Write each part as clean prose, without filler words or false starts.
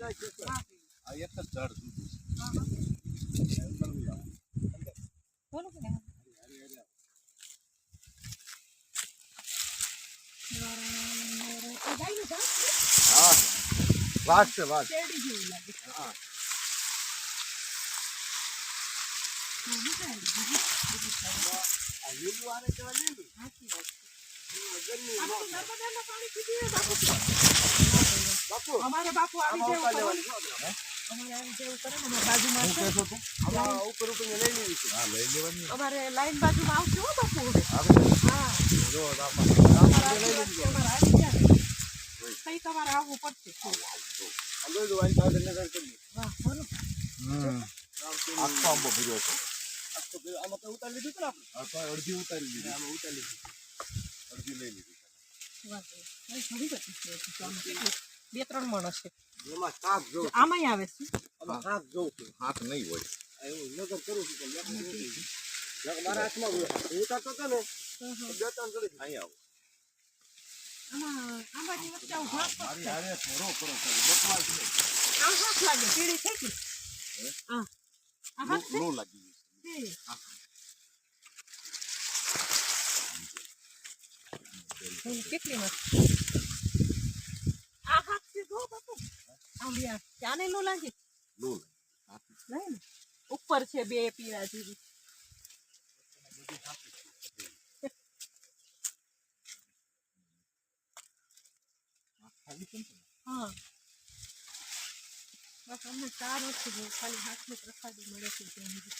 આ એક જ ઝાડ સુધી બોલો કે હા વાઘ છે વાઘ શેરડી જેવું લાગે. હા આ લીલું આને કહેવાય લીલું સાચી વાત છે. ગરમી આપણે નર્મદાના પાણી પીધું હોય બાપુ. બાપુ અમારે બાપુ આવી આમાં જેવું ઉતાર કરે લેવાની ને. છે આપણે. અમારે આવી જેવું કરે ને અમારા બાજુમાં શું છે. કહેશો તું આમાં ઉપર ઉપર લઈ લેવી છે હા લઈ લેવાની અમારે લાઈન બાજુમાં આવશે હો બાપુ હવે. આવે હા જો અમારે આવી આવી જાય. કઈ તમારે આવવું પડશે. અંદર જો વાઈ પાસે નગર કરી વાહ બોલો. આખો આંબો ભર્યો હતો આખો ભર્યો આમાં તો ઉતારી લીધું ને આપણે હા તો અડધી ઉતારી લીધી આમાં ઉતારી લીધી અડધી લઈ લીધી વાહ ઘણી બધી છે. આમાં કેટલી? 2-3 મણ હશે. એમાં કાક જો આમાંય આવે છે. આમાં કાક જોઉં છું હાથ નહીં હોય એવું નગર કરું છું પણ મારા હાથમાં હોય હું ઉતારતો હતો ને બે ત્રણ જોડી અહીં આવો આંબાની વચ્ચે આવું ઘાસ પગ મારી છે. હારે થોડો કરો બકવાસ નહીં આમ હાથ લાગે કીડી થઈ ગઈ. આ હાથ છે? લો લાગી ગઈ છે. કેટલી મસ્ત. આ હાથ છે જો બાપુ. આમ યાર ક્યાંને લો લાગે લો નહીં ને ઉપર છે 2 પીળા જેવી. હા બસ અમને ચાર ઓછી ગયું ખાલી હાથની પ્રસાદી મળે છે ત્યાં સુધી.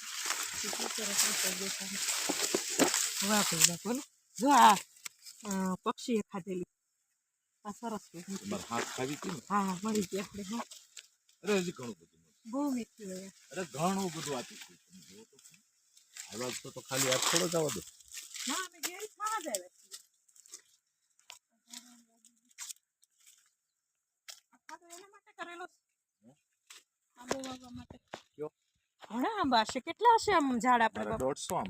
વાહ ભાઈ બોલો જો આ પક્ષીએ ખાધેલી આ સરસ છે. તમારે હાથ ખાવી હતી ને હા મળી ગઈ આપણે. હા અરે હજી ઘણું બધું બહુ મીઠી હોય. અરે ઘણું બધું આપી છે તમે જુઓ તો આવા તો ખાલી હાથ થોડો જ આવવા દો ના અમે ઘેર ખાવા જ આવ્યા છીએ. આ તો એના માટે કરેલો છે. આંબો વાવવા માટે. કયો? ઘણા આંબા હશે. કેટલા હશે આમ ઝાડ આપણે? 150 આમ